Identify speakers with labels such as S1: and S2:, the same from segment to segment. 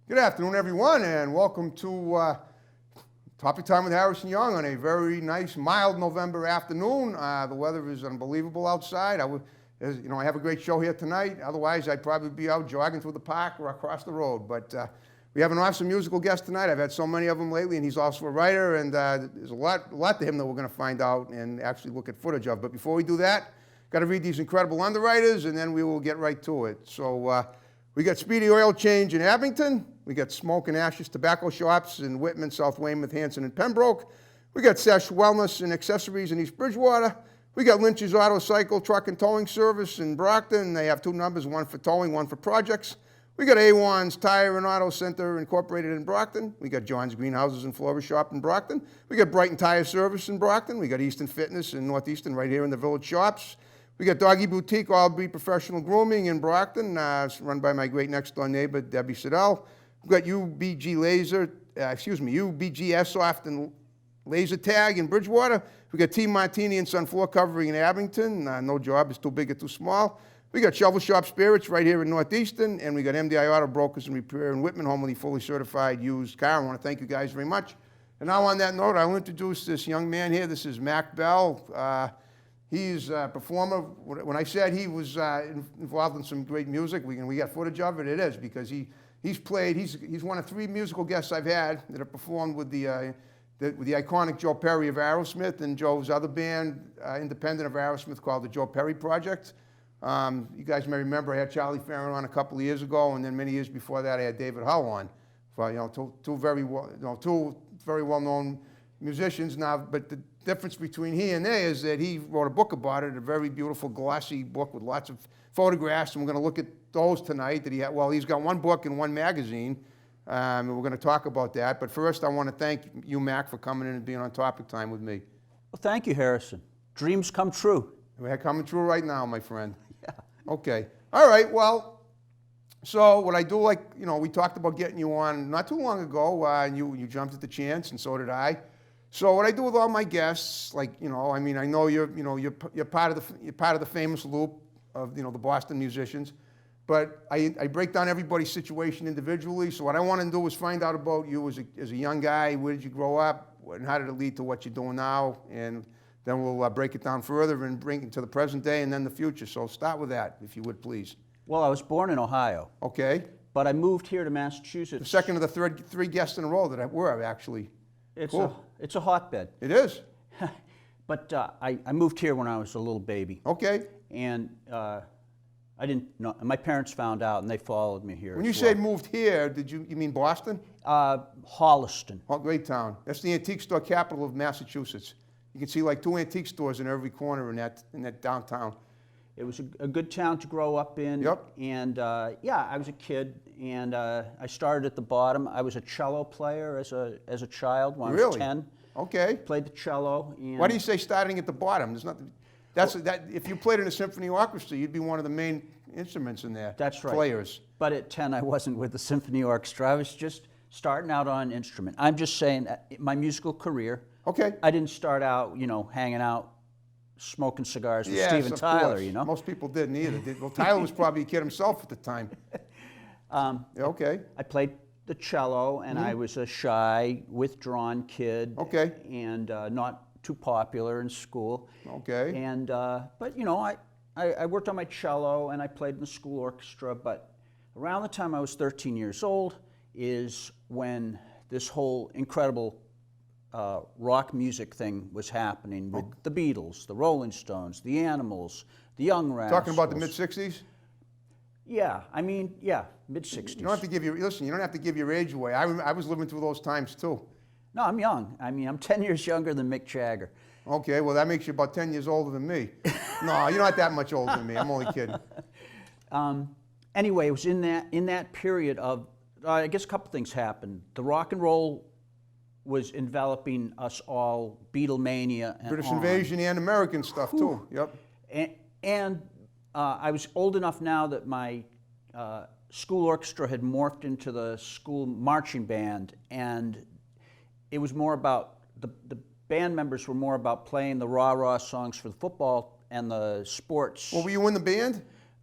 S1: Good afternoon, everyone, and welcome to Topic Time with Harrison Young on a very nice, mild November afternoon. The weather is unbelievable outside. I have a great show here tonight. Otherwise, I'd probably be out jogging through the park or across the road. But we have an awesome musical guest tonight. I've had so many of them lately, and he's also a writer, and there's a lot to him that we're going to find out and actually look at footage of. But before we do that, got to read these incredible underwriters, and then we will get right to it. So we got Speedy Oil Change in Abington. We got Smoke and Ashes Tobacco Shops in Whitman, South Weymouth, Hanson, and Pembroke. We got Sesh Wellness and Accessories in East Bridgewater. We got Lynch's Auto Cycle Truck and Towing Service in Brockton. They have two numbers, one for towing, one for projects. We got A1's Tire and Auto Center Incorporated in Brockton. We got John's Greenhouses and Florist Shop in Brockton. We got Brighton Tire Service in Brockton. We got Easton Fitness in Northeastern right here in the Village Shops. We got Doggy Boutique, All Breed Professional Grooming in Brockton, run by my great next door neighbor, Debbie Siddell. We've got UBG Airsoft and Laser Tag in Bridgewater. We got Team Martini and Sun Floor Covering in Abington. No job is too big or too small. We got Shovel Shop Spirits right here in Northeastern, and we got MDI Auto Brokers and Repair in Whitman, home of the fully certified used car. I want to thank you guys very much. And now on that note, I'll introduce this young man here. This is Mach Bell. He's a performer. When I said he was involved in some great music, we got footage of it. It is because he's one of three musical guests I've had that have performed with the iconic Joe Perry of Aerosmith and Joe's other band, independent of Aerosmith, called the Joe Perry Project. You guys may remember I had Charlie Farron on a couple of years ago, and then many years before that I had David Hull on. For two very well-known musicians now. But the difference between he and they is that he wrote a book about it, a very beautiful glossy book with lots of photographs, and we're going to look at those tonight. He's got one book and one magazine, and we're going to talk about that. But first, I want to thank you, Mac, for coming in and being on Topic Time with me.
S2: Well, thank you, Harrison. Dreams come true.
S1: They're coming true right now, my friend.
S2: Yeah.
S1: Okay. All right. Well, so what I do, we talked about getting you on not too long ago, and you jumped at the chance, and so did I. So what I do with all my guests, I know you're part of the famous loop of the Boston musicians, but I break down everybody's situation individually. So what I want to do is find out about you as a young guy. Where did you grow up, and how did it lead to what you're doing now? And then we'll break it down further and bring it to the present day and then the future. So start with that, if you would, please.
S2: Well, I was born in Ohio.
S1: Okay.
S2: But I moved here to Massachusetts.
S1: The second of the three guests in a row that were actually.
S2: It's a hotbed.
S1: It is.
S2: But I moved here when I was a little baby.
S1: Okay.
S2: And I didn't know. My parents found out, and they followed me here.
S1: When you say moved here, you mean Boston?
S2: Holliston.
S1: Oh, great town. That's the antique store capital of Massachusetts. You can see like two antique stores in every corner in that downtown.
S2: It was a good town to grow up in.
S1: Yep.
S2: And I was a kid, and I started at the bottom. I was a cello player as a child when I was 10.
S1: Okay.
S2: Played the cello. And
S1: why do you say starting at the bottom? There's nothing. If you played in a symphony orchestra, you'd be one of the main instruments in there.
S2: That's right.
S1: Players.
S2: But at 10, I wasn't with the symphony orchestra. I was just starting out on an instrument. I'm just saying, my musical career.
S1: Okay.
S2: I didn't start out, hanging out, smoking cigars with Steven Tyler,
S1: course. Most people didn't either. Well, Tyler was probably a kid himself at the time. Okay.
S2: I played the cello, and I was a shy, withdrawn kid.
S1: Okay.
S2: And not too popular in school.
S1: Okay.
S2: And but I worked on my cello, and I played in the school orchestra. But around the time I was 13 years old is when this whole incredible rock music thing was happening with the Beatles, the Rolling Stones, the Animals, the Young Rascals.
S1: Talking about the mid-'60s?
S2: Yeah, mid-'60s.
S1: You don't have to give your age away. I was living through those times too.
S2: No, I'm young. I'm 10 years younger than Mick Jagger.
S1: Okay, well that makes you about 10 years older than me. No, you're not that much older than me. I'm only kidding.
S2: Anyway, it was in that period of, I guess a couple things happened. The rock and roll was enveloping us all, Beatlemania and
S1: British invasion and American stuff too. Yep.
S2: And I was old enough now that my school orchestra had morphed into the school marching band, and it was more about the band members were more about playing the rah-rah songs for the football and the sports.
S1: Well, were you in the band?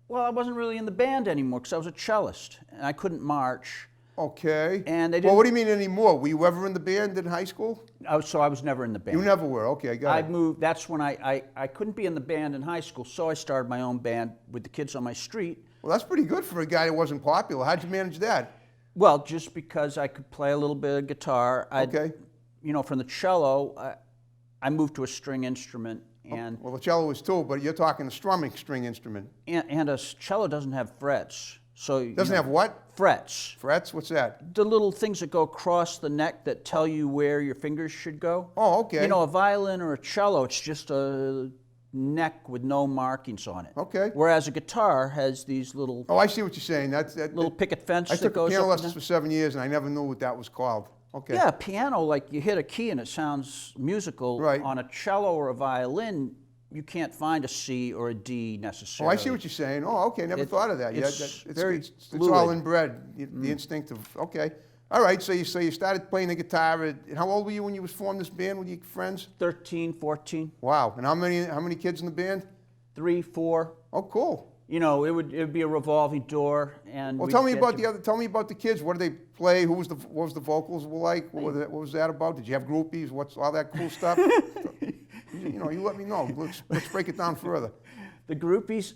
S2: Well, I wasn't really in the band anymore because I was a cellist, and I couldn't march. And they
S1: Well,
S2: didn't.
S1: what do you mean anymore? Were you ever in the band in high school?
S2: So I was never in the band.
S1: You never were. Okay, got
S2: I
S1: it.
S2: moved. That's when I couldn't be in the band in high school, so I started my own band with the kids on my street.
S1: Well, that's pretty good for a guy that wasn't popular. How'd you manage that?
S2: Well, just because I could play a little bit of guitar.
S1: Okay.
S2: You know, from the cello, I moved to a string instrument, and
S1: Well, the cello is too, but you're talking a strumming string instrument.
S2: and a cello doesn't have frets, so
S1: Doesn't have what?
S2: frets.
S1: Frets? What's that?
S2: The little things that go across the neck that tell you where your fingers should go.
S1: Oh, okay.
S2: You know, a violin or a cello, it's just a neck with no markings on it.
S1: Okay.
S2: Whereas a guitar has these little
S1: Oh, I see what you're saying.
S2: little picket fence
S1: I
S2: that
S1: took
S2: goes
S1: piano
S2: up and
S1: lessons
S2: down.
S1: for 7 years, and I never knew what that was called. Okay.
S2: Yeah, piano, like you hit a key and it sounds musical.
S1: Right.
S2: On a cello or a violin, you can't find a C or a D
S1: Oh,
S2: necessarily.
S1: I see what you're saying. Oh, okay. Never thought of that. Yeah,
S2: it's very
S1: it's
S2: fluid.
S1: all inbred. The instinct of okay. All right. So you started playing the guitar. And how old were you when you formed this band with your friends?
S2: 13, 14,
S1: Wow. And how many kids in the band?
S2: 3, 4.
S1: Oh, cool.
S2: You know, it would be a revolving door, and
S1: Well,
S2: we'd
S1: tell me
S2: get
S1: about
S2: to-
S1: Tell me about the kids. What did they play? What was the vocals were like? What was that about? Did you have groupies? What's all that cool stuff? you let me know. Let's break it down further.
S2: The groupies.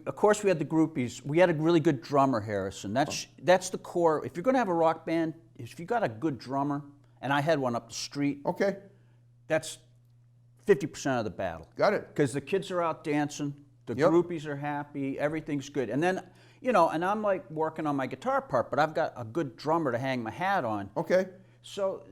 S2: Of course we had the groupies. We had a really good drummer, Harrison. That's the core. If you're going to have a rock band, if you got a good drummer, and I had one up the street,
S1: Okay.
S2: that's 50% of the battle.
S1: Got it.
S2: Because the kids are out dancing, the
S1: Yep.
S2: groupies are happy, everything's good. And then, you know, and I'm like working on my guitar part, but I've got a good drummer to hang my hat on.
S1: Okay.
S2: So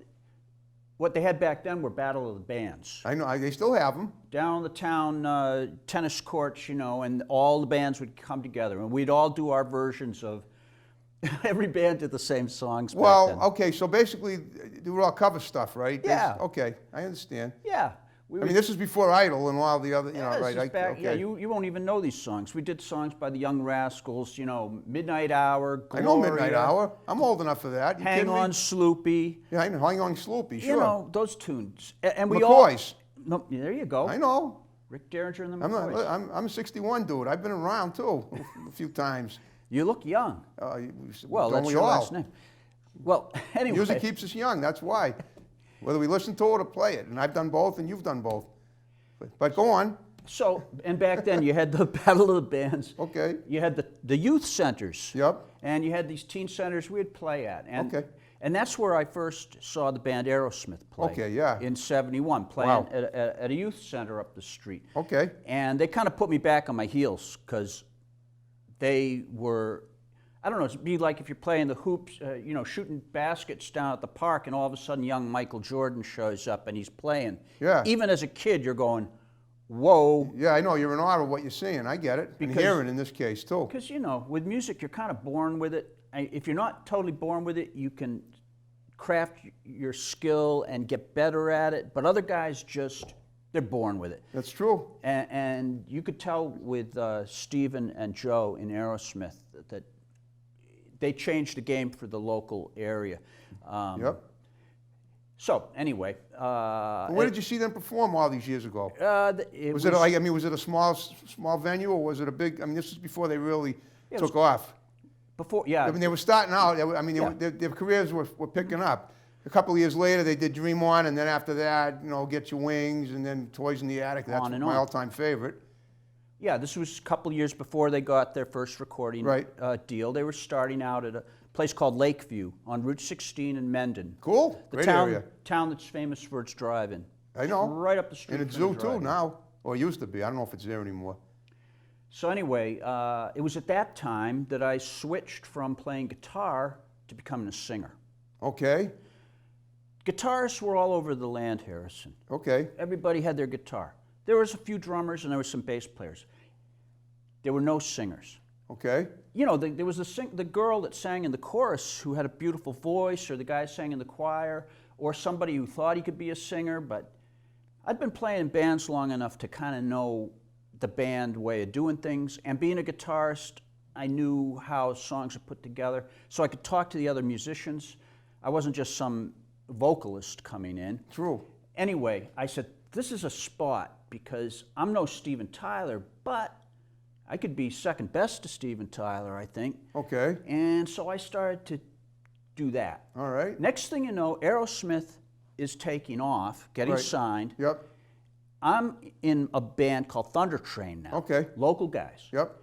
S2: what they had back then were battle of the bands.
S1: I know. They still have them.
S2: Down the town tennis courts, you know, and all the bands would come together, and we'd all do our versions of. Every band did the same songs.
S1: Well,
S2: back then.
S1: okay. So basically, they were all cover stuff, right?
S2: Yeah.
S1: Okay. I understand.
S2: Yeah.
S1: I mean, this is before Idol and all the other,
S2: this
S1: right?
S2: is back,
S1: okay.
S2: yeah, you won't even know these songs. We did songs by the Young Rascals, you know, Midnight Hour,
S1: I
S2: Gloria,
S1: know Midnight Hour. I'm old enough for that. You
S2: Hang
S1: kidding me?
S2: On Sloopy.
S1: Yeah, I know. Hang on, Sloopy. Sure.
S2: You know, those tunes. And we
S1: McCoys.
S2: all... No, there you go.
S1: I know.
S2: Rick Derringer and the
S1: I'm
S2: McCoys.
S1: I'm a 61 dude. I've been around too a few times.
S2: You look young. Well,
S1: don't
S2: that's
S1: we
S2: your
S1: all?
S2: last name. Well, anyway.
S1: Music keeps us young. That's why. Whether we listen to it or play it, and I've done both, and you've done both. But go on.
S2: So, and back then you had the Battle of the Bands.
S1: Okay.
S2: You had the youth centers.
S1: Yep.
S2: And you had these teen centers we'd play at. And,
S1: Okay.
S2: And that's where I first saw the band Aerosmith play.
S1: Okay, yeah.
S2: In '71, playing
S1: Wow.
S2: at a youth center up the street.
S1: Okay.
S2: And they kind of put me back on my heels because they were, I don't know, it'd be like if you're playing the hoops, you know, shooting baskets down at the park, and all of a sudden young Michael Jordan shows up and he's playing.
S1: Yeah.
S2: Even as a kid, you're going, whoa.
S1: Yeah, I know. You're in awe of what you're seeing. I get it. And
S2: Because-
S1: hearing in this case too.
S2: Because, you know, with music, you're kind of born with it. If you're not totally born with it, you can craft your skill and get better at it. But other guys just, they're born with it.
S1: That's true.
S2: And you could tell with Stephen and Joe in Aerosmith that they changed the game for the local area.
S1: Yep.
S2: So anyway,
S1: Where did you see them perform all these years ago?
S2: it
S1: Was it like, I mean, was it a small venue, or was it a big? I mean, this is before they really took off.
S2: before? Yeah,
S1: I mean, they were starting out. I mean,
S2: Yeah.
S1: their careers were picking up. A couple of years later, they did Dream On, and then after that, you know, Get Your Wings, and then Toys in the Attic. That's
S2: On and
S1: my
S2: on.
S1: all-time favorite.
S2: Yeah, this was a couple years before they got their first recording
S1: Right.
S2: deal. They were starting out at a place called Lakeview on Route 16 in Mendon.
S1: Cool.
S2: The
S1: Great
S2: town,
S1: area.
S2: town that's famous for its drive-in.
S1: I know.
S2: Right up the street.
S1: And it's
S2: from the
S1: zoo too
S2: drive-in.
S1: now, or it used to be. I don't know if it's there anymore.
S2: So anyway, it was at that time that I switched from playing guitar to becoming a singer.
S1: Okay.
S2: Guitarists were all over the land, Harrison.
S1: Okay.
S2: Everybody had their guitar. There was a few drummers and there were some bass players. There were no singers.
S1: Okay.
S2: You know, there was the girl that sang in the chorus who had a beautiful voice, or the guy sang in the choir, or somebody who thought he could be a singer, but I'd been playing in bands long enough to kind of know the band way of doing things, and being a guitarist, I knew how songs are put together, so I could talk to the other musicians. I wasn't just some vocalist coming in.
S1: True.
S2: Anyway, I said, this is a spot because I'm no Steven Tyler, but I could be second best to Steven Tyler, I think.
S1: Okay.
S2: And so I started to do that.
S1: All right.
S2: Next thing you know, Aerosmith is taking off, getting
S1: Right.
S2: signed.
S1: Yep.
S2: I'm in a band called Thunder Train now.
S1: Okay.
S2: Local guys.
S1: Yep.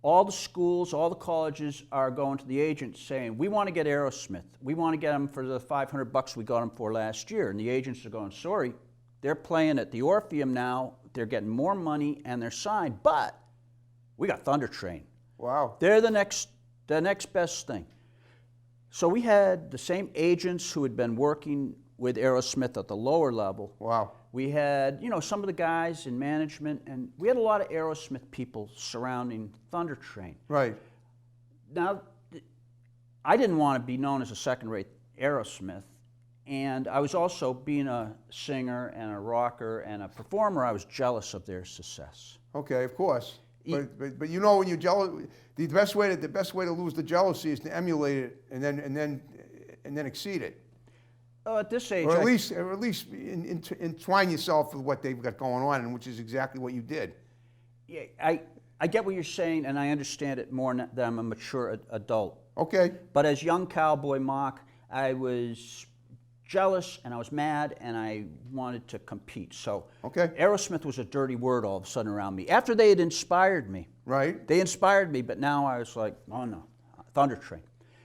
S2: All the schools, all the colleges are going to the agents saying, we want to get Aerosmith. We want to get them for the $500 we got them for last year. And the agents are going, sorry, they're playing at the Orpheum now. They're getting more money and they're signed, but we got Thunder Train.
S1: Wow.
S2: They're the next best thing. So we had the same agents who had been working with Aerosmith at the lower level.
S1: Wow.
S2: We had, some of the guys in management, and we had a lot of Aerosmith people surrounding Thunder Train.
S1: Right.
S2: Now, I didn't want to be known as a second-rate Aerosmith, and I was also, being a singer and a rocker and a performer, I was jealous of their success.
S1: Okay, of course. But when you're jealous, the best way to lose the jealousy is to emulate it and then exceed it.
S2: At this age,
S1: Or at least entwine yourself with what they've got going on, and which is exactly what you did.
S2: yeah, I get what you're saying, and I understand it more than I'm a mature adult.
S1: Okay.
S2: But as young cowboy Mach, I was jealous and I was mad and I wanted to compete. So
S1: Okay.
S2: Aerosmith was a dirty word all of a sudden around me. After they had inspired me,
S1: Right.
S2: they inspired me, but now I was like, oh no, Thunder Train.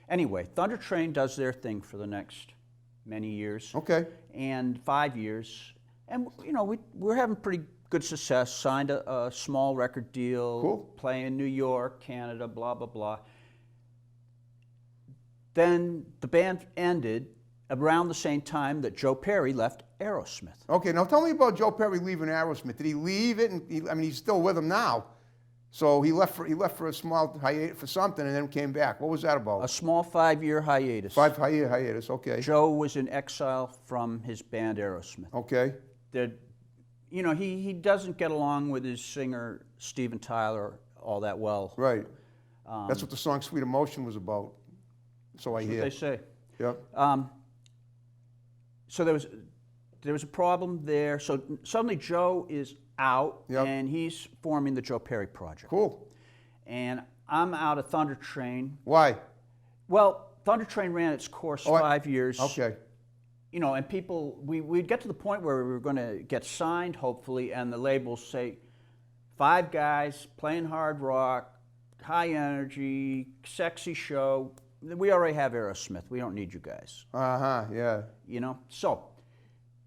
S2: Anyway, Thunder Train does their thing for the next many years.
S1: Okay.
S2: And 5 years. And we're having pretty good success. Signed a small record deal.
S1: Cool.
S2: Playing in New York, Canada, blah, blah, blah. Then the band ended around the same time that Joe Perry left Aerosmith.
S1: Okay. Now tell me about Joe Perry leaving Aerosmith. Did he leave it? And he's still with them now. So he left for a small hiatus for something, and then came back. What was that about?
S2: A small 5-year hiatus.
S1: 5-year hiatus. Okay.
S2: Joe was in exile from his band Aerosmith.
S1: Okay.
S2: He doesn't get along with his singer Steven Tyler all that well.
S1: Right. That's what the song "Sweet Emotion" was about. So I
S2: That's
S1: hear.
S2: what they say.
S1: Yep.
S2: So there was a problem there. So suddenly Joe is out,
S1: Yep.
S2: and he's forming the Joe Perry Project.
S1: Cool.
S2: And I'm out of Thunder Train.
S1: Why?
S2: Well, Thunder Train ran its course 5 years.
S1: Okay.
S2: And people, we'd get to the point where we were going to get signed, hopefully, and the labels say, 5 guys playing hard rock, high energy, sexy show. We already have Aerosmith. We don't need you guys.
S1: Yeah.
S2: So.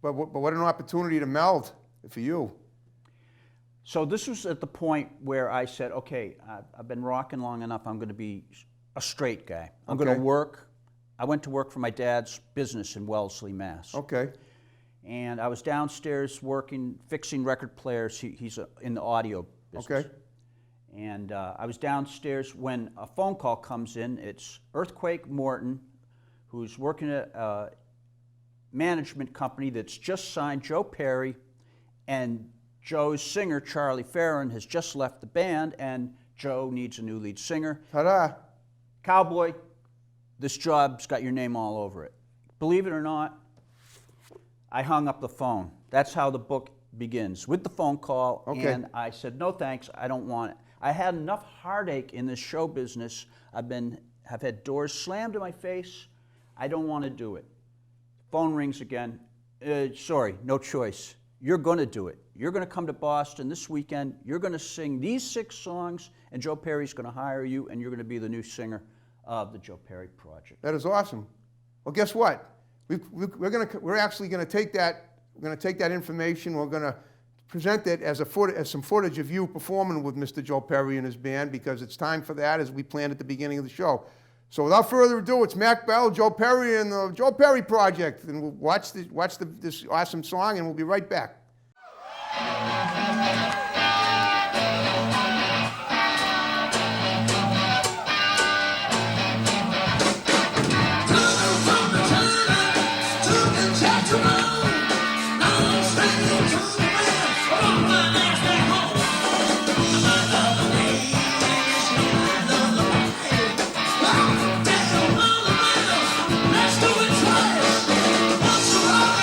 S1: But what an opportunity to meld for you.
S2: So this was at the point where I said, okay, I've been rocking long enough. I'm going to be a straight guy. I'm going to work. I went to work for my dad's business in Wellesley, Mass.
S1: Okay.
S2: And I was downstairs working, fixing record players. He's in the audio business.
S1: Okay.
S2: And I was downstairs when a phone call comes in. It's Earthquake Morton, who's working at a management company that's just signed Joe Perry, and Joe's singer, Charlie Farron, has just left the band, and Joe needs a new lead singer.
S1: Ta-da.
S2: Cowboy, this job's got your name all over it. Believe it or not, I hung up the phone. That's how the book begins, with the phone call.
S1: Okay.
S2: And I said, no thanks, I don't want it. I had enough heartache in this show business. Have had doors slammed in my face. I don't want to do it. Phone rings again. Sorry, no choice. You're going to do it. You're going to come to Boston this weekend. You're going to sing these 6 songs, and Joe Perry's going to hire you, and you're going to be the new singer of the Joe Perry Project.
S1: That is awesome. Well, guess what? We're actually going to take that. We're going to take that information. We're going to present it as some footage of you performing with Mr. Joe Perry and his band, because it's time for that, as we planned at the beginning of the show. So without further ado, it's Mach Bell, Joe Perry, and the Joe Perry Project, and we'll watch this awesome song, and we'll be right back.
S3: Let's do it twice. Once around,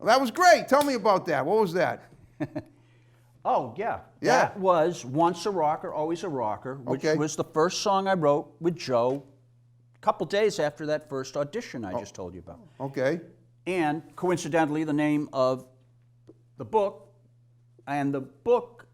S1: Well, that was great. Tell me about that. What was that?
S2: Oh, yeah.
S1: Yeah.
S2: That was Once a Rocker, Always a Rocker, which
S1: Okay.
S2: was the first song I wrote with Joe a couple days after that first audition I just told you about.
S1: Okay.
S2: And coincidentally, the name of the book, and the book,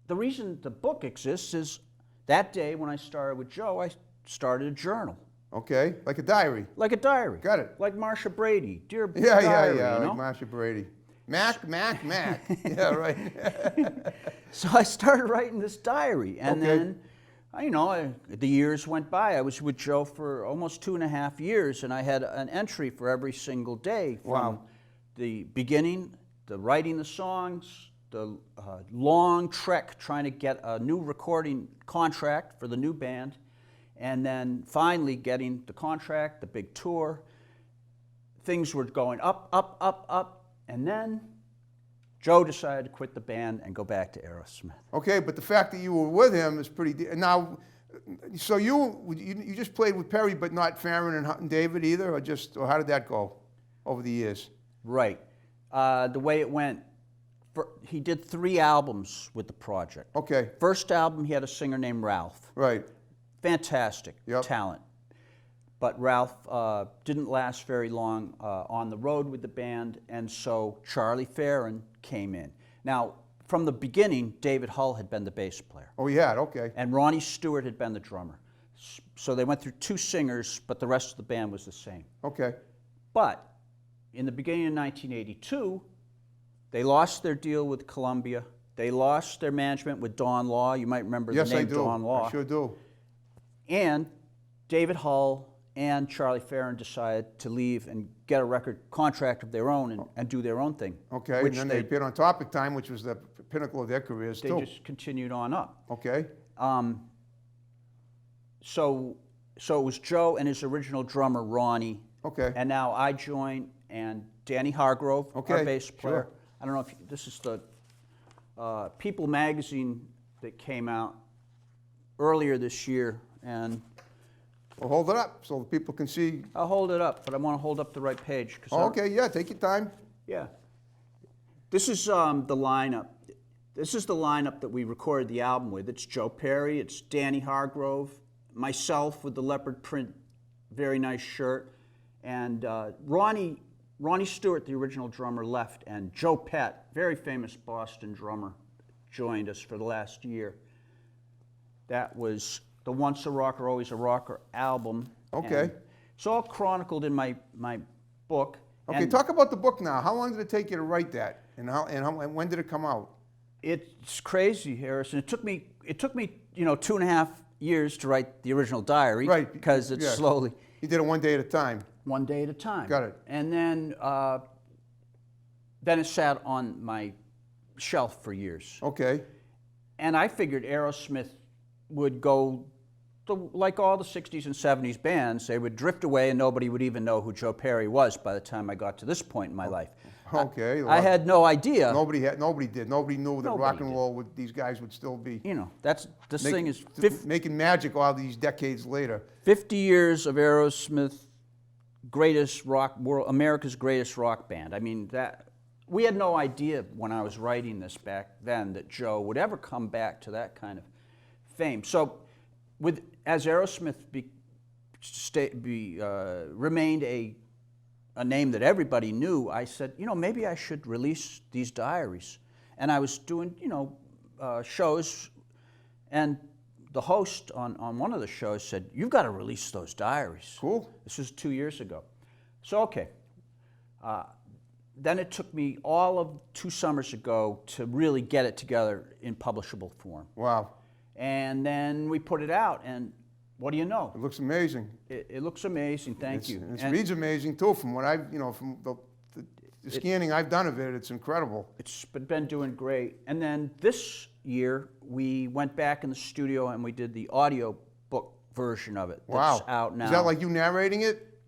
S2: the reason the book exists is that day when I started with Joe, I started a journal.
S1: Okay. Like a diary.
S2: Like a diary.
S1: Got it.
S2: Like Marcia Brady. Dear
S1: Yeah,
S2: Diary,
S1: yeah.
S2: you know?
S1: Like Marsha Brady. Mac. Yeah, right.
S2: So I started writing this diary, and
S1: Okay.
S2: then, the years went by. I was with Joe for almost 2.5 years, and I had an entry for every single day from
S1: Wow.
S2: the beginning, the writing the songs, the long trek trying to get a new recording contract for the new band, and then finally getting the contract, the big tour. Things were going up, up, up, up. And then Joe decided to quit the band and go back to Aerosmith.
S1: Okay, but the fact that you were with him is pretty. Now, so you just played with Perry, but not Farron and Hunt and David either, or how did that go over the years?
S2: Right. The way it went, he did 3 albums with the project.
S1: Okay.
S2: First album, he had a singer named Ralph.
S1: Right.
S2: Fantastic
S1: Yep.
S2: talent. But Ralph didn't last very long on the road with the band, and so Charlie Farron came in. Now, from the beginning, David Hull had been the bass player,
S1: Oh, you had. Okay.
S2: and Ronnie Stewart had been the drummer. So they went through 2 singers, but the rest of the band was the same.
S1: Okay.
S2: But in the beginning of 1982, they lost their deal with Columbia. They lost their management with Don Law. You might remember
S1: Yes,
S2: the
S1: I
S2: name
S1: do.
S2: Don Law.
S1: I sure do.
S2: And David Hull and Charlie Farron decided to leave and get a record contract of their own and do their own thing.
S1: Okay.
S2: Which
S1: And then they appeared on Topic Time, which was the pinnacle of their careers
S2: they
S1: too.
S2: just continued on up.
S1: Okay.
S2: So it was Joe and his original drummer, Ronnie.
S1: Okay.
S2: And now I join, and Danny Hargrove,
S1: Okay,
S2: our bass player.
S1: sure.
S2: I don't know if this is the People magazine that came out earlier this year, and
S1: Well, hold it up so people can see.
S2: I'll hold it up, but I want to hold up the right page.
S1: Oh, okay. Yeah. Take your time.
S2: Yeah. This is the lineup. This is the lineup that we recorded the album with. It's Joe Perry, it's Danny Hargrove, myself with the leopard print, very nice shirt, and Ronnie Stewart, the original drummer, left, and Joe Pett, very famous Boston drummer, joined us for the last year. That was the Once a Rocker, Always a Rocker album.
S1: Okay.
S2: And it's all chronicled in my book.
S1: Okay.
S2: And
S1: Talk about the book now. How long did it take you to write that, and when did it come out?
S2: it's crazy, Harrison. It took me 2.5 years to write the original diary.
S1: Right,
S2: Because it's
S1: yeah.
S2: slowly,
S1: You did it one day at a time.
S2: one day at a time.
S1: Got it.
S2: And then it sat on my shelf for years.
S1: Okay.
S2: And I figured Aerosmith would go, like all the 60s and 70s bands, they would drift away and nobody would even know who Joe Perry was by the time I got to this point in my life.
S1: Okay.
S2: I had no idea.
S1: Nobody did. Nobody knew that
S2: Nobody
S1: rock and
S2: did.
S1: roll these guys would still be
S2: This thing is
S1: making magic all these decades later.
S2: 50 years of Aerosmith, America's greatest rock band. I mean, we had no idea when I was writing this back then that Joe would ever come back to that kind of fame. So, as Aerosmith remained a name that everybody knew, I said, maybe I should release these diaries. And I was doing, shows, and the host on one of the shows said, "You've got to release those diaries."
S1: Cool.
S2: This was 2 years ago. So, okay. Then it took me all of 2 summers ago to really get it together in publishable form.
S1: Wow.
S2: And then we put it out, and what do you know?
S1: It looks amazing.
S2: It looks amazing, thank you.
S1: It
S2: And
S1: reads amazing too. From what from the scanning I've done of it, it's incredible.
S2: it's been doing great. And then this year, we went back in the studio and we did the audio book version of it.
S1: Wow.
S2: That's out now.
S1: Is that like you narrating it?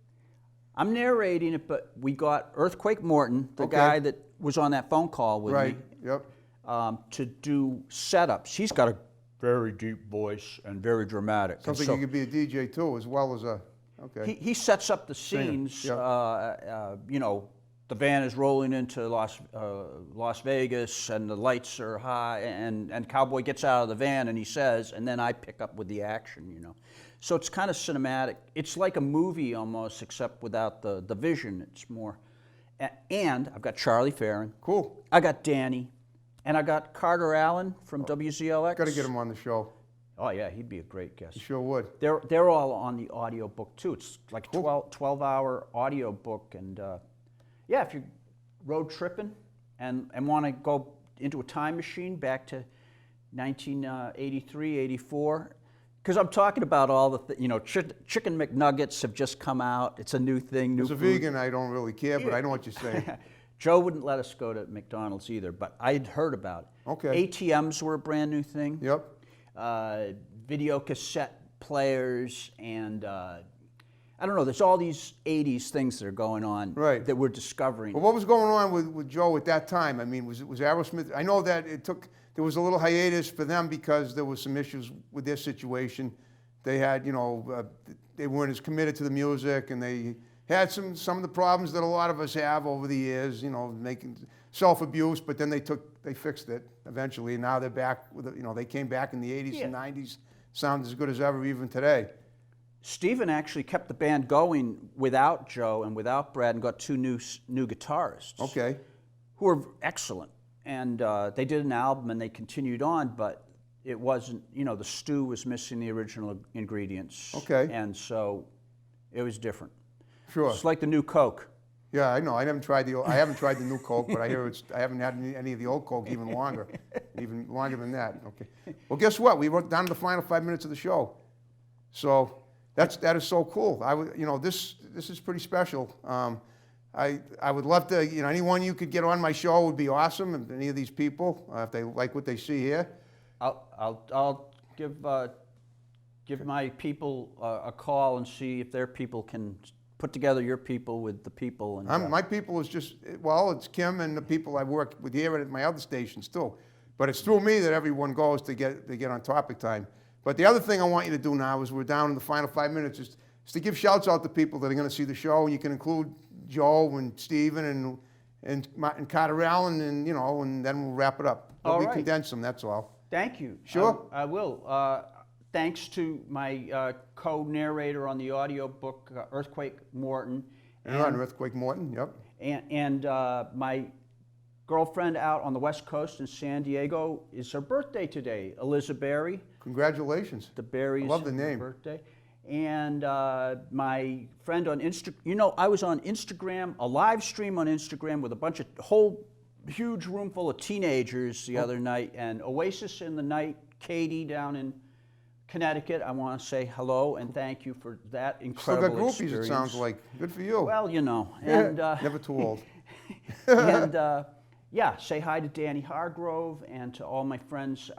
S2: I'm narrating it, but we got Earthquake Morton, the
S1: Okay.
S2: guy that was on that phone call with
S1: Right.
S2: me,
S1: Yep.
S2: to do setups. He's got a very deep voice and very dramatic.
S1: Sounds
S2: And
S1: like you could be a DJ too, as well as a. Okay.
S2: he sets up the scenes,
S1: Yep.
S2: the van is rolling into Las Vegas, and the lights are high, and Cowboy gets out of the van, and he says, and then I pick up with the action, you know. So it's kind of cinematic. It's like a movie almost, except without the vision. It's more, and I've got Charlie Farron.
S1: Cool.
S2: I got Danny, and I got Carter Allen from WZLX.
S1: Got to get him on the show.
S2: Oh yeah, he'd be a great guest.
S1: You sure would.
S2: They're all on the audio book too. It's like a 12-hour audio book, and yeah, if you're road tripping and want to go into a time machine back to 1983, 84, because I'm talking about all the chicken McNuggets have just come out. It's a new thing.
S1: As a vegan, I don't really care, but I know what you're saying.
S2: Joe wouldn't let us go to McDonald's either, but I'd heard about it.
S1: Okay.
S2: ATMs were a brand new thing.
S1: Yep.
S2: Video cassette players, and I don't know, there's all these 80s things that are going on that we're discovering.
S1: Well, what was going on with Joe at that time? I mean, was Aerosmith, I know that there was a little hiatus for them because there was some issues with their situation. They had, they weren't as committed to the music, and they had some of the problems that a lot of us have over the years, making self-abuse, but then they fixed it eventually, and now they're back with, they came back in the 80s and 90s, sound as good as ever even today.
S2: Steven actually kept the band going without Joe and without Brad, and got two new guitarists.
S1: Okay.
S2: Who were excellent, and they did an album and they continued on, but it wasn't, the stew was missing the original ingredients.
S1: Okay.
S2: And so it was different.
S1: Sure.
S2: It's like the new Coke.
S1: Yeah, I know. I haven't tried the new Coke, but I hear I haven't had any of the old Coke even longer than that. Okay. Well, guess what? We went down to the final 5 minutes of the show. So that is so cool. This is pretty special. I would love to, anyone you could get on my show would be awesome. And any of these people, if they like what they see here.
S2: I'll give my people a call and see if their people can put together your people with the people. And
S1: my people is just, it's Kim and the people I work with here at my other stations too. But it's through me that everyone goes to get on Topic Time. But the other thing I want you to do now is we're down in the final 5 minutes is to give shouts out to people that are going to see the show. And you can include Joe and Steven and Carter Allen, and and then we'll wrap it up. We condense them, that's all.
S2: Thank you.
S1: Sure.
S2: I will. Thanks to my co-narrator on the audio book, Earthquake Morton.
S1: Earthquake Morton, yep.
S2: And my girlfriend out on the West Coast in San Diego, is her birthday today, Elizabeth Berry.
S1: Congratulations.
S2: The Berries.
S1: I love the name.
S2: Birthday. And my friend on Instagram, I was on Instagram, a live stream on Instagram with a whole huge room full of teenagers the other night, and Oasis in the Night, Katie down in Connecticut. I want to say hello and thank you for that incredible
S1: Still got groupies,
S2: experience.
S1: it sounds like. Good for you.
S2: Well, and
S1: never too old.
S2: and yeah, say hi to Danny Hargrove and to all my friends.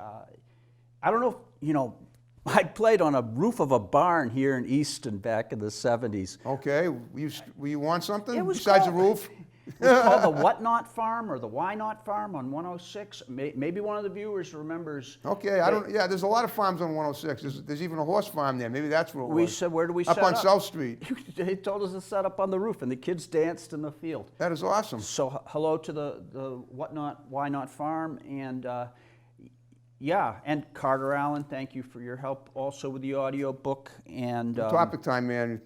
S2: I don't know if, I played on a roof of a barn here in Easton back in the 70s.
S1: Okay, were you on something
S2: It was
S1: besides
S2: called-
S1: the roof?
S2: It was called the What Not Farm or the Why Not Farm on 106. Maybe one of the viewers remembers.
S1: Okay, there's a lot of farms on 106. There's even a horse farm there. Maybe that's where it was.
S2: We said, where do we set up?
S1: Up on South Street.
S2: They told us to set up on the roof, and the kids danced in the field.
S1: That is awesome.
S2: So hello to the What Not, Why Not Farm, and yeah, and Carter Allen, thank you for your help also with the audio book. And
S1: Topic Time, man.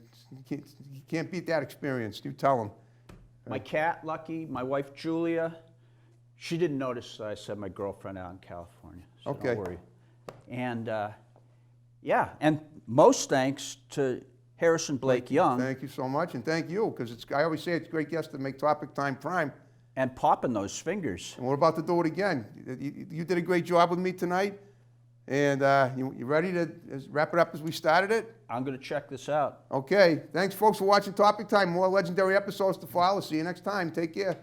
S1: You can't beat that experience. You tell them.
S2: my cat, Lucky, my wife, Julia, she didn't notice that I said my girlfriend out in California, so
S1: Okay.
S2: don't worry. And yeah, and most thanks to Harrison Blake Young.
S1: Thank you so much, and thank you, because I always say it's great guests that make Topic Time prime.
S2: And popping those fingers.
S1: And we're about to do it again. You did a great job with me tonight, and you ready to wrap it up as we started it?
S2: I'm going to check this out.
S1: Okay, thanks folks for watching Topic Time. More legendary episodes to follow. See you next time. Take care.